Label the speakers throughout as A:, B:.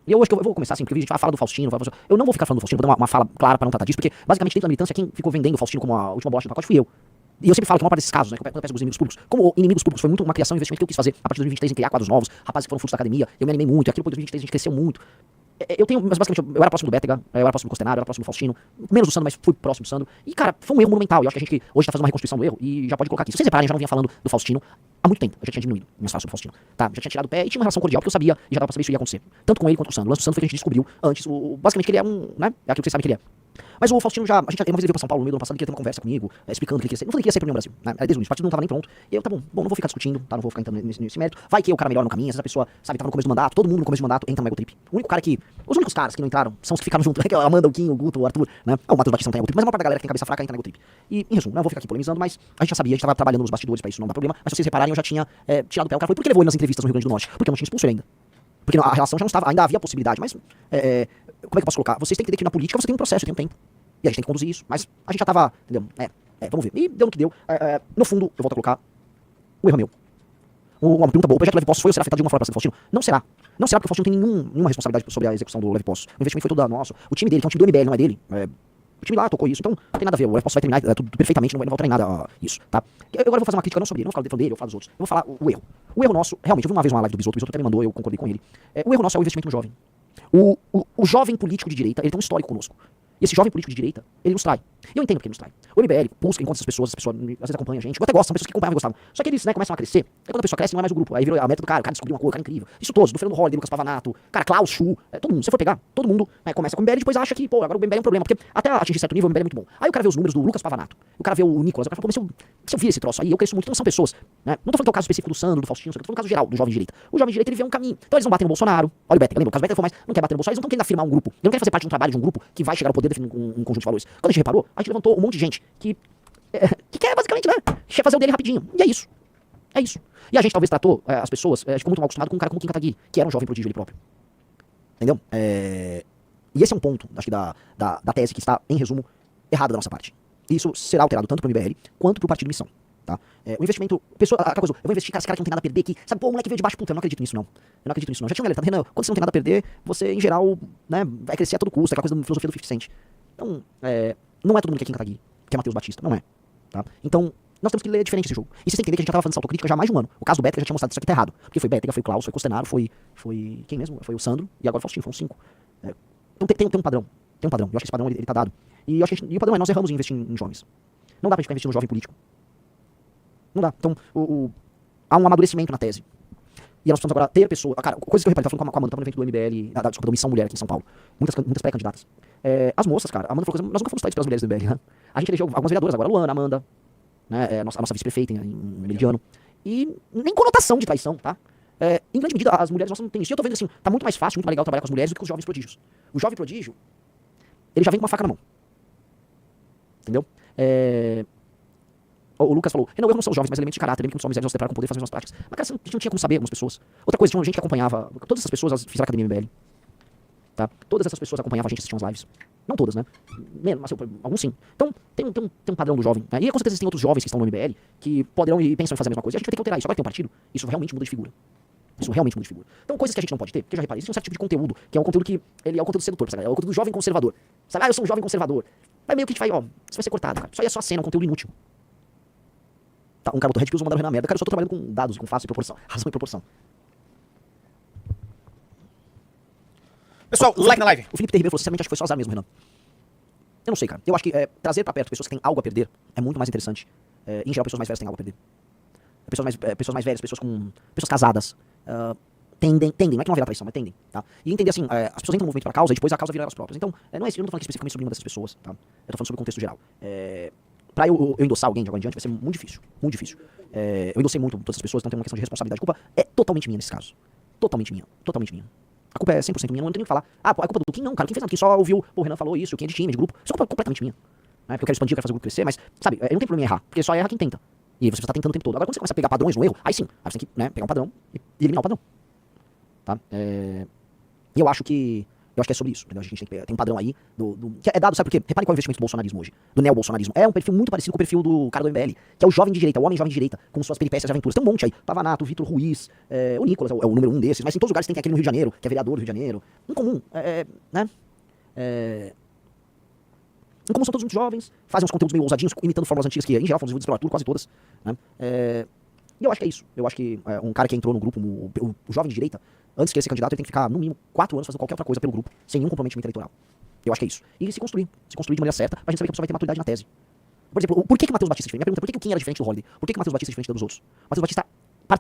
A: E eu acho que eu vou começar assim, porque a gente fala do Faustino, eu não vou ficar falando do Faustino, vou dar uma fala clara pra não tratar disso, porque basicamente dentro da militância quem ficou vendendo o Faustino como a última bolacha do pacote fui eu. E eu sempre falo que a maior parte desses casos, né, quando eu peço os inimigos públicos, como inimigos públicos foi muito uma criação e investimento que eu quis fazer a partir de 2023 em criar quadros novos, rapazes que foram frutos da academia, eu me animei muito, e aquilo por 2023 a gente cresceu muito. Eu tenho, mas basicamente, eu era próximo do Bétega, eu era próximo do Costenaro, eu era próximo do Faustino, menos do Sandro, mas fui próximo do Sandro. E, cara, foi um erro monumental. E eu acho que a gente hoje tá fazendo uma reconstrução do erro e já pode colocar aqui. Se vocês repararem, eu já não vinha falando do Faustino há muito tempo. Eu já tinha diminuído minhas falas sobre o Faustino. Tá? Já tinha tirado o pé e tinha uma relação cordial, porque eu sabia e já dava pra saber se isso ia acontecer. Tanto com ele quanto com o Sandro. O lance do Sandro foi que a gente descobriu antes, basicamente, que ele é um, né? É aquilo que vocês sabem que ele é. Mas o Faustino já, uma vez ele veio pra São Paulo no meio do ano passado, ele queria ter uma conversa comigo, explicando o que ele queria ser. Não falei que ia ser pro União Brasil, né? Era desde o início, o partido não tava nem pronto. E eu, tá bom, não vou ficar discutindo, tá? Não vou ficar entrando nesse mérito. Vai que o cara melhor no caminho, às vezes a pessoa, sabe, tava no começo do mandato, todo mundo no começo do mandato entra no Ego Trip. O único cara que, os únicos caras que não entraram são os que ficaram juntos, a Amanda, o Kim, o Guto, o Arthur, né? O Matheus Batista não tem Ego Trip, mas a maior parte da galera que tem cabeça fraca entra no Ego Trip. E, em resumo, não vou ficar aqui polemizando, mas a gente já sabia, a gente tava trabalhando nos bastidores pra isso, não dá problema. Mas se vocês repararem, eu já tinha tirado o pé. O cara foi porque levou ele nas entrevistas no Rio Grande do Norte, porque eu não tinha expulso ele ainda. Porque a relação já não estava, ainda havia possibilidade, mas como é que eu posso colocar? Vocês têm que entender que na política você tem um processo, tem um tempo. E a gente tem que conduzir isso, mas a gente já tava, entendeu? Vamos ver. E deu no que deu. No fundo, eu volto a colocar, o erro é meu. Uma pergunta boa, o projeto Leve Postos foi ou será afetado de alguma forma pela Faustino? Não será. Não será, porque o Faustino não tem nenhuma responsabilidade sobre a execução do Leve Postos. O investimento foi todo nosso. O time dele, que é um time do MBL, não é dele. O time lá tocou isso, então não tem nada a ver. O Leve Postos vai terminar tudo perfeitamente, não vai alterar em nada isso, tá? Eu agora vou fazer uma crítica não sobre ele, não vou falar dele, eu vou falar dos outros. Eu vou falar o erro. O erro nosso, realmente, eu vi uma vez uma live do Bisotto, o Bisotto até me mandou, eu concordei com ele. O erro nosso é o investimento no jovem. O jovem político de direita, ele tem um histórico conosco. E esse jovem político de direita, ele nos trai. E eu entendo porque ele nos trai. O MBL busca, encontra essas pessoas às vezes acompanham a gente. Eu até gosto, são pessoas que acompanhavam e gostavam. Só que eles, né, começam a crescer. E quando a pessoa cresce, não é mais o grupo. Aí virou a meta do cara descobriu uma coisa, o cara é incrível. Isso todos, do Fernando Holliday, Lucas Pavanato, cara, Klaus, Chu, todo mundo. Se você for pegar, todo mundo começa com o MBL e depois acha que, pô, agora o MBL é um problema. Porque até atingir certo nível, o MBL é muito bom. Aí o cara vê os números do Lucas Pavanato, o cara vê o Nicolas, o cara fala, pô, mas se eu vi esse troço aí, eu cresço muito. Então são pessoas, né? Não tô falando que é o caso específico do Sandro, do Faustino, tô falando do caso geral, do jovem de direita. O jovem de direita, ele vê um caminho. Então eles não batem no Bolsonaro. Olha o Bétega, lembra? O caso Bétega foi mais, não quer bater no Bolsonaro, eles não estão querendo afirmar um grupo. Eles não querem fazer parte de um trabalho de um grupo que vai chegar ao poder definindo um conjunto de valores. Quando a gente reparou, a gente levantou um monte de gente que quer basicamente, né, quer fazer o dele rapidinho. E é isso. É isso. E a gente talvez tratou as pessoas, a gente ficou muito mal acostumado com um cara como o Kim Kataguiri, que era um jovem prodígio ele próprio. Entendeu? E esse é um ponto, acho que da tese que está, em resumo, errada da nossa parte. E isso será alterado tanto pro MBL quanto pro Partido Missão. Tá? O investimento, aquela coisa, eu vou investir, cara, esse cara que não tem nada a perder, que, sabe, pô, o moleque veio de baixo, puta, eu não acredito nisso não. Eu não acredito nisso não. Já tinha um alerta, Renan, quando você não tem nada a perder, você, em geral, né, vai crescer a todo custo, aquela coisa da filosofia do 50 Cent. Então, não é todo mundo que é Kim Kataguiri, que é Matheus Batista, não é. Tá? Então, nós temos que ler diferente esse jogo. E vocês têm que entender que a gente já tava fazendo essa autocrítica já há mais de um ano. O caso do Bétega já tinha mostrado que isso aqui tá errado. Porque foi Bétega, foi Klaus, foi Costenaro, foi quem mesmo? Foi o Sandro, e agora o Faustino, foram 5. Então tem um padrão. Tem um padrão. Eu acho que esse padrão ele tá dado. E, eu acho que e o padrão é nós erramos em investir em jovens. Não dá pra gente ficar investindo no jovem político. Não dá. Então, há um amadurecimento na tese. E nós precisamos agora ter pessoas. Cara, coisa que eu reparei, tava falando com a Amanda, tava no evento do MBL, desculpa, da Missão Mulher aqui em São Paulo. Muitas pré-candidatas. As moças, cara, a Amanda falou que nós nunca fomos traidos pelas mulheres do MBL, né? A gente elegeu algumas vereadoras agora, a Luana, a Amanda, né? A nossa vice-prefeita em Meridiano. E nem conotação de traição, tá? Em grande medida, as mulheres nossas não têm isso. E eu tô vendo assim, tá muito mais fácil, muito mais legal trabalhar com as mulheres do que com os jovens prodígios. O jovem prodígio, ele já vem com uma faca na mão. Entendeu? O Lucas falou, não são os jovens, mas elementos de caráter, que não são miséria, não se deparam com poder fazer as práticas. Mas, cara, a gente não tinha como saber algumas pessoas. Outra coisa, tinha gente que acompanhava, todas essas pessoas fizeram academia MBL. Tá? Todas essas pessoas acompanhavam a gente, assistiam as lives. Não todas, né? Menos, mas alguns sim. Então, tem um padrão do jovem. Né? E com certeza existem outros jovens que estão no MBL que poderão e pensam em fazer a mesma coisa. E a gente vai ter que alterar isso. Agora que tem um partido, isso realmente muda de figura. Isso realmente muda de figura. Então, coisas que a gente não pode ter, porque eu já reparei, existe um certo tipo de conteúdo, que é um conteúdo que, ele é o conteúdo sedutor, sabe? É o conteúdo do jovem conservador. Sabe? Eu sou um jovem conservador. Vai meio que a gente vai, isso vai ser cortado, cara. Isso aí é só cena, um conteúdo inútil. Tá, um cara botou Red Pills mandando Renan merda. Cara, eu só tô trabalhando com dados, com face e proporção. Razão e proporção.
B: Pessoal, like na live.
A: O Felipe Terrible falou, sinceramente, acho que foi só azar mesmo, Renan. Eu não sei, cara. Eu acho que trazer pra perto pessoas que têm algo a perder é muito mais interessante. Em geral, pessoas mais velhas têm algo a perder. Pessoas mais velhas, pessoas casadas, tendem, não é que não haverá traição, mas tendem, tá? E entender assim, as pessoas entram no movimento pra causa e depois a causa vira elas próprias. Então, não é isso, eu não tô falando aqui especificamente sobre uma dessas pessoas, tá? Eu tô falando sobre o contexto geral. Pra eu endossar alguém de agora em diante vai ser muito difícil, muito difícil. Eu endossei muito todas as pessoas, então tem uma questão de responsabilidade. A culpa é totalmente minha nesse caso. Totalmente minha. A culpa é 100% minha, não tenho nem que falar. Ah, pô, é culpa do Kim? Não, cara, o Kim fez nada, o Kim só ouviu, pô, o Renan falou isso, o Kim é de time, de grupo. Isso é culpa completamente minha. Né? Porque eu quero expandir, eu quero fazer o grupo crescer, mas, sabe, eu não tenho problema em errar, porque só erra quem tenta. E aí você tá tentando o tempo todo. Agora quando você começa a pegar padrões no erro, aí sim, aí você tem que, né, pegar um padrão e eliminar o padrão. Tá? E eu acho que Eu acho que é sobre isso, entendeu? A gente tem um padrão aí que é dado, sabe por quê? Reparem qual é o investimento do bolsonarismo hoje, do neobolsonarismo. É um perfil muito parecido com o perfil do cara do MBL, que é o jovem de direita, o homem jovem de direita, com suas peripécias e aventuras. Tem um monte aí. Pavanato, Vitor Ruiz, o Nicolas é o número um desses, mas em todos os lugares tem aquele no Rio de Janeiro, que é vereador do Rio de Janeiro. Em comum, né? Em comum são todos muito jovens, fazem uns conteúdos meio ousadinhos, imitando fórmulas antigas que, em geral, foram desenvolvidas pelo Arthur, quase todas, né? E eu acho que é isso. Eu acho que um cara que entrou no grupo, o jovem de direita, antes de ele ser candidato, ele tem que ficar, no mínimo, 4 anos fazendo qualquer outra coisa pelo grupo, sem nenhum comprometimento eleitoral. Eu acho que é isso. E se construir de maneira certa, pra gente saber que a pessoa vai ter maturidade na tese. Por exemplo, por que o Matheus Batista é diferente? Minha pergunta é por que o Kim era diferente do Holiday? Por que o Matheus Batista é diferente dos outros? O Matheus Batista,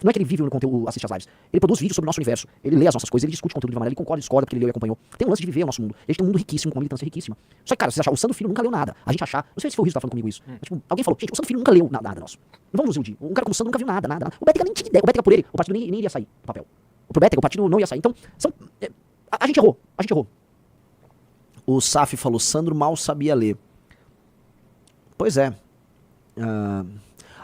A: não é que ele vive no conteúdo, assiste as lives. Ele produz vídeos sobre o nosso universo. Ele lê as nossas coisas, ele discute o conteúdo de uma maneira, ele concorda, discorda, porque ele leu e acompanhou. Tem um lance de viver o nosso mundo. A gente tem um mundo riquíssimo, com uma militância riquíssima. Só que, cara, vocês acham, o Sandro Filho nunca leu nada. A gente achar, não sei se foi o Rizzo que tá falando comigo isso. Mas, tipo, alguém falou, gente, o Sandro Filho nunca leu nada nosso. Não vamos nos iludir. Um cara como o Sandro nunca viu nada. O Bétega nem tinha ideia. O Bétega por ele, o partido nem iria sair do papel. Pro Bétega, o partido não ia sair. Então, a gente errou. O Saf falou, Sandro mal sabia ler. Pois é.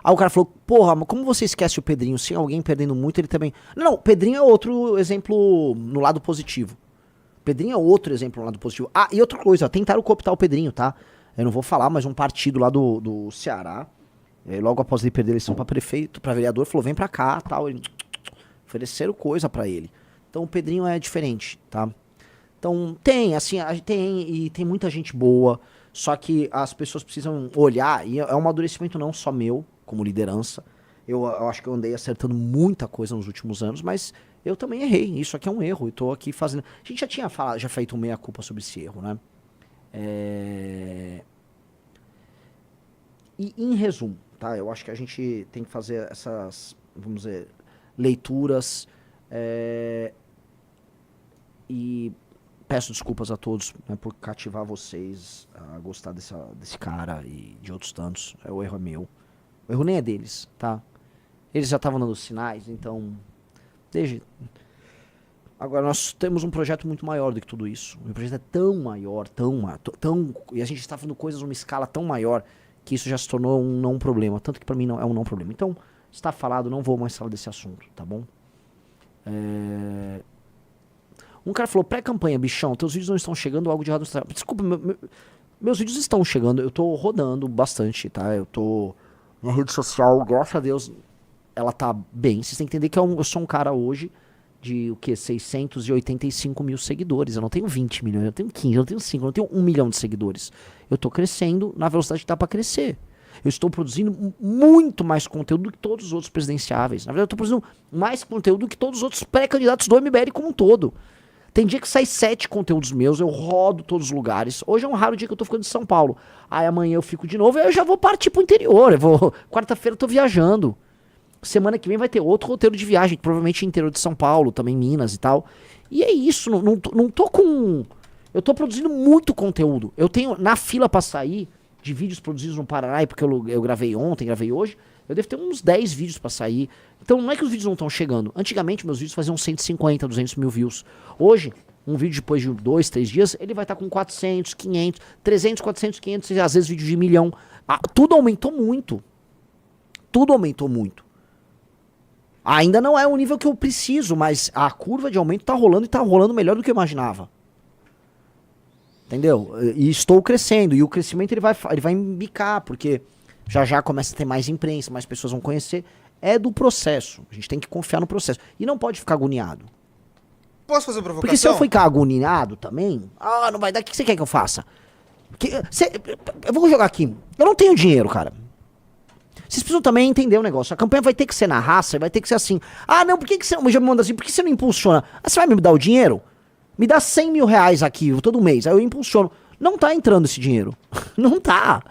A: Aí o cara falou, porra, mas como você esquece o Pedrinho? Se alguém perdendo muito, ele também... Não, o Pedrinho é outro exemplo no lado positivo. Pedrinho é outro exemplo no lado positivo. Ah, e outra coisa, tentaram cooptar o Pedrinho, tá? Eu não vou falar, mas um partido lá do Ceará, logo após ele perder a eleição pra prefeito, pra vereador, falou, vem pra cá, tal. Ofereceram coisa pra ele. Então o Pedrinho é diferente, tá? Então tem muita gente boa, só que as pessoas precisam olhar, e é um amadurecimento não só meu, como liderança. Eu acho que eu andei acertando muita coisa nos últimos anos, mas eu também errei. Isso aqui é um erro. Eu tô aqui fazendo... A gente já tinha feito meia-culpa sobre esse erro, né? E em resumo, tá? Eu acho que a gente tem que fazer essas, vamos dizer, leituras e peço desculpas a todos, né, por cativar vocês a gostar desse cara e de outros tantos. O erro é meu. O erro nem é deles, tá? Eles já estavam dando sinais, então... Agora, nós temos um projeto muito maior do que tudo isso. O projeto é tão maior, e a gente está fazendo coisas numa escala tão maior que isso já se tornou um não problema. Tanto que pra mim não é um não problema. Então, está falado, não vou mais falar desse assunto, tá bom? Um cara falou, pré-campanha, bichão, teus vídeos não estão chegando, algo de errado está... Desculpa, meus vídeos estão chegando, eu tô rodando bastante, tá? Eu tô... Minha rede social, graças a Deus, ela tá bem. Vocês têm que entender que eu sou um cara hoje de, 685 mil seguidores. Eu não tenho 20 milhões, eu tenho 15, eu não tenho 5, eu não tenho 1 milhão de seguidores. Eu tô crescendo na velocidade que dá pra crescer. Eu estou produzindo muito mais conteúdo do que todos os outros presidenciáveis. Na verdade, eu tô produzindo mais conteúdo do que todos os outros pré-candidatos do MBL como um todo. Tem dia que sai 7 conteúdos meus, eu rodo todos os lugares. Hoje é um raro dia que eu tô ficando de São Paulo. Aí amanhã eu fico de novo e aí eu já vou partir pro interior. Quarta-feira eu tô viajando. Semana que vem vai ter outro roteiro de viagem, provavelmente interior de São Paulo, também Minas e tal. E é isso, não tô com... Eu tô produzindo muito conteúdo. Eu tenho, na fila pra sair, de vídeos produzidos no Paraná, porque eu gravei ontem, gravei hoje, eu devo ter uns 10 vídeos pra sair. Então não é que os vídeos não estão chegando. Antigamente meus vídeos faziam 150, 200 mil views. Hoje, um vídeo depois de 2, 3 dias, ele vai estar com 400, 500, 300, 400, 500, às vezes vídeo de 1 milhão. Tudo aumentou muito. Tudo aumentou muito. Ainda não é o nível que eu preciso, mas a curva de aumento tá rolando e tá rolando melhor do que eu imaginava. Entendeu? E estou crescendo. E o crescimento ele vai embicar, porque já começa a ter mais imprensa, mais pessoas vão conhecer. É do processo. A gente tem que confiar no processo. E não pode ficar agoniado.
B: Posso fazer uma provocação?
A: Porque se eu ficar agoniado também, não vai dar. O que você quer que eu faça? Eu vou jogar aqui. Eu não tenho dinheiro, cara. Vocês precisam também entender o negócio. A campanha vai ter que ser na raça, vai ter que ser assim. Não, por que você já me manda assim? Por que você não impulsiona? Você vai me dar o dinheiro? Me dá 100 mil reais aqui todo mês. Aí eu impulsiono. Não tá entrando esse dinheiro. Não tá.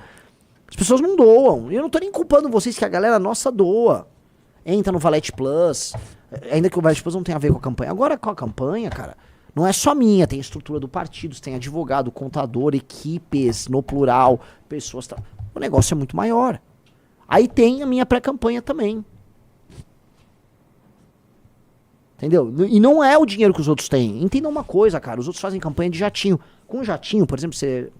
A: As pessoas não doam. Eu não tô nem culpando vocês que a galera nossa doa. Entra no Valete Plus. Ainda que o Valete Plus não tenha a ver com a campanha. Agora com a campanha, cara, não é só minha. Tem estrutura do partido, tem advogado, contador, equipes, no plural, pessoas. O negócio é muito maior. Aí tem a minha pré-campanha também. Entendeu? E não é o dinheiro que os outros têm. Entenda uma coisa, cara. Os outros fazem campanha de jatinho. Com jatinho, por exemplo, você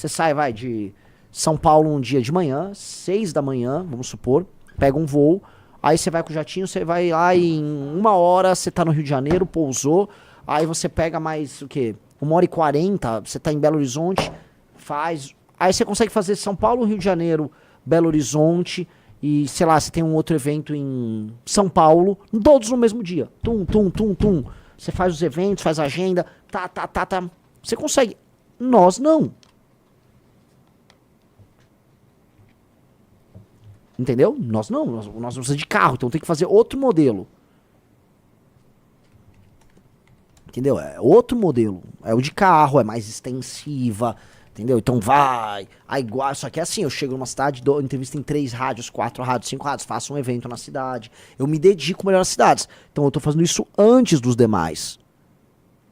A: sai, de São Paulo um dia de manhã, 6 da manhã, vamos supor, pega um voo, aí você vai com o jatinho, você vai lá e em 1 hora você tá no Rio de Janeiro, pousou, aí você pega mais, 1h40, você tá em Belo Horizonte, faz. Aí você consegue fazer São Paulo, Rio de Janeiro, Belo Horizonte e, sei lá, você tem um outro evento em São Paulo, todos no mesmo dia. Tum, tum, tum, tum. Você faz os eventos, faz a agenda, tá. Você consegue. Nós não. Entendeu? Nós não. Nós precisamos de carro, então tem que fazer outro modelo. Entendeu? É outro modelo. É o de carro, é mais extensiva. Entendeu? Então vai. Aí igual. Só que é assim, eu chego numa cidade, dou entrevista em 3 rádios, 4 rádios, 5 rádios, faço um evento na cidade. Eu me dedico melhor às cidades. Então eu tô fazendo isso antes dos demais.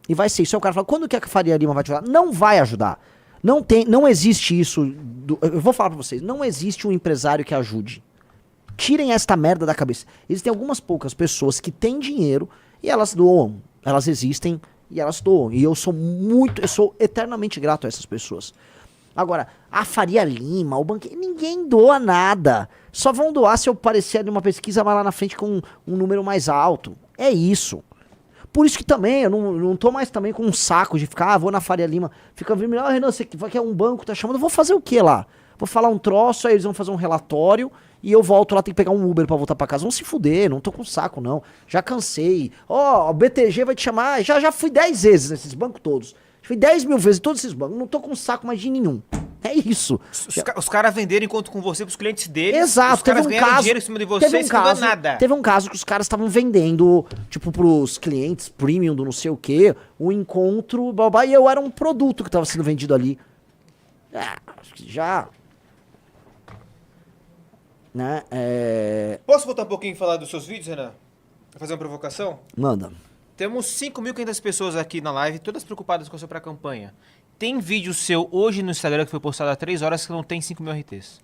A: E vai ser isso. Aí o cara fala, quando que a Faria Lima vai te ajudar? Não vai ajudar. Não existe isso. Eu vou falar pra vocês. Não existe um empresário que ajude. Tirem esta merda da cabeça. Existem algumas poucas pessoas que têm dinheiro e elas doam. Elas existem e elas doam. E eu sou eternamente grato a essas pessoas. Agora, a Faria Lima, o banqueiro, ninguém doa nada. Só vão doar se eu aparecer ali numa pesquisa mais lá na frente com um número mais alto. É isso. Por isso que também, eu não tô mais também com um saco de ficar, vou na Faria Lima, fica vindo, Renan, você quer um banco, tá chamando, eu vou fazer o que lá? Vou falar um troço, aí eles vão fazer um relatório, e eu volto lá, tem que pegar um Uber pra voltar pra casa. Vão se fuder, não tô com saco não, já cansei. Ó, o BTG vai te chamar, já fui 10 vezes nesses bancos todos. Fui 10 mil vezes em todos esses bancos, não tô com saco mais de nenhum. É isso.
B: Os caras venderam enquanto com você pros clientes deles.
A: Exato,
B: os caras
A: teve um
B: ganharam
A: caso,
B: dinheiro em cima de você e não nada.
A: Teve um caso que os caras estavam vendendo, tipo, pros clientes premium do não sei o que, um encontro, babá, e eu era um produto que tava sendo vendido ali. Acho que já. Né?
B: Posso voltar um pouquinho e falar dos seus vídeos, Renan? Pra fazer uma provocação?
A: Manda.
B: Temos 5.500 pessoas aqui na live, todas preocupadas com a sua pré-campanha. Tem vídeo seu hoje no Instagram que foi postado há 3 horas que não tem 5.000 RTs.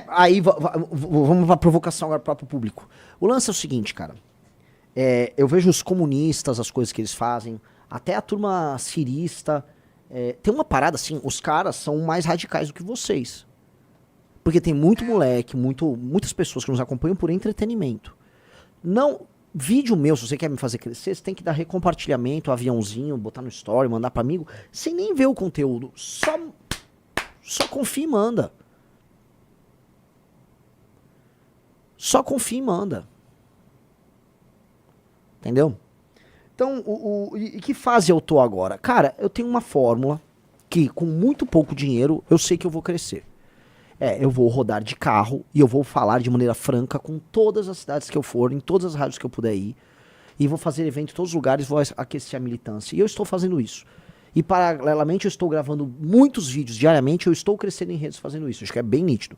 A: Aí vamos pra provocação agora pro público. O lance é o seguinte, cara. Eu vejo os comunistas, as coisas que eles fazem, até a turma cirista. Tem uma parada assim, os caras são mais radicais do que vocês. Porque tem muito moleque, muitas pessoas que nos acompanham por entretenimento. Não... Vídeo meu, se você quer me fazer crescer, você tem que dar recompartilhamento, aviãozinho, botar no story, mandar pra amigo, sem nem ver o conteúdo. Só confia e manda. Só confia e manda. Entendeu? Então, e que fase eu tô agora? Cara, eu tenho uma fórmula que com muito pouco dinheiro eu sei que eu vou crescer. Eu vou rodar de carro e eu vou falar de maneira franca com todas as cidades que eu for, em todas as rádios que eu puder ir. E vou fazer evento em todos os lugares, vou aquecer a militância. E eu estou fazendo isso. E paralelamente eu estou gravando muitos vídeos diariamente, eu estou crescendo em redes fazendo isso. Acho que é bem nítido.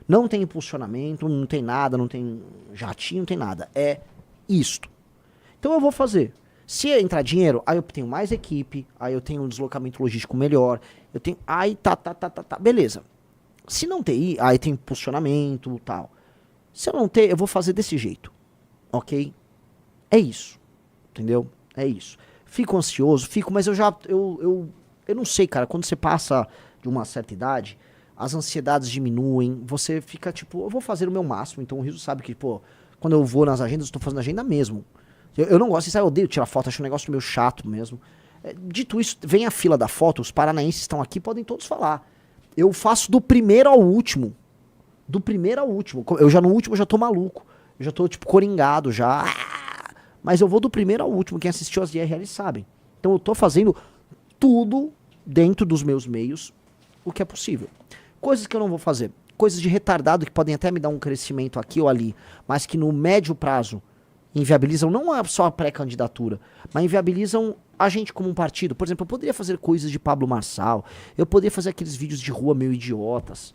A: Não tem impulsionamento, não tem nada, não tem jatinho, não tem nada. É isto. Então eu vou fazer. Se entrar dinheiro, aí eu tenho mais equipe, aí eu tenho um deslocamento logístico melhor, eu tenho... Aí beleza. Se não ter, aí tem impulsionamento e tal. Se eu não ter, eu vou fazer desse jeito. Ok? É isso. Entendeu? É isso. Fico ansioso, mas eu não sei, cara. Quando você passa de uma certa idade, as ansiedades diminuem. Você fica tipo, eu vou fazer o meu máximo. Então o Riso sabe que, pô, quando eu vou nas agendas, eu tô fazendo agenda mesmo. Eu não gosto disso, eu odeio tirar foto, acho um negócio meio chato mesmo. Dito isso, vem a fila da foto, os paranaenses estão aqui, podem todos falar. Eu faço do primeiro ao último. Do primeiro ao último. Eu já no último eu já tô maluco. Eu já tô tipo coringado já. Mas eu vou do primeiro ao último. Quem assistiu as IRLs sabem. Então eu tô fazendo tudo dentro dos meus meios, o que é possível. Coisas que eu não vou fazer. Coisas de retardado que podem até me dar um crescimento aqui ou ali, mas que no médio prazo inviabilizam não só a pré-candidatura, mas inviabilizam a gente como um partido. Por exemplo, eu poderia fazer coisas de Pablo Marçal, eu poderia fazer aqueles vídeos de rua meio idiotas.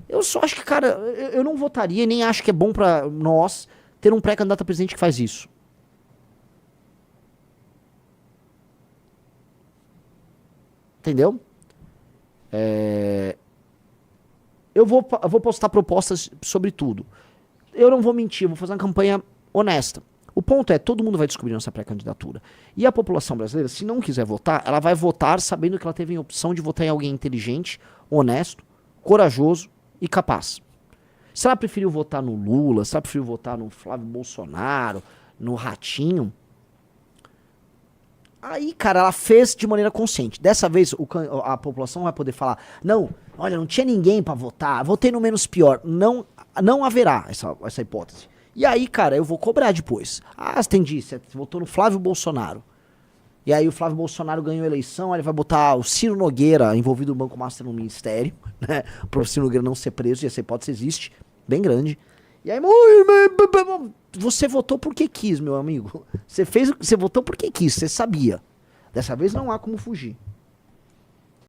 A: Eu só acho que, cara, eu não votaria, nem acho que é bom pra nós ter um pré-candidato a presidente que faz isso. Entendeu? Eu vou postar propostas sobre tudo. Eu não vou mentir, eu vou fazer uma campanha honesta. O ponto é, todo mundo vai descobrir nossa pré-candidatura. E a população brasileira, se não quiser votar, ela vai votar sabendo que ela teve a opção de votar em alguém inteligente, honesto, corajoso e capaz. Se ela preferiu votar no Lula, se ela preferiu votar no Flávio Bolsonaro, no Ratinho, Aí, cara, ela fez de maneira consciente. Dessa vez, a população vai poder falar, não, olha, não tinha ninguém pra votar, votei no menos pior. Não haverá essa hipótese. E aí, cara, eu vou cobrar depois. Ah, entendi, você votou no Flávio Bolsonaro. E aí o Flávio Bolsonaro ganhou a eleição, aí ele vai botar o Ciro Nogueira envolvido no Banco Master no ministério, né? Pro Ciro Nogueira não ser preso, e essa hipótese existe, bem grande. E aí, você votou porque quis, meu amigo. Você votou porque quis, você sabia. Dessa vez não há como fugir.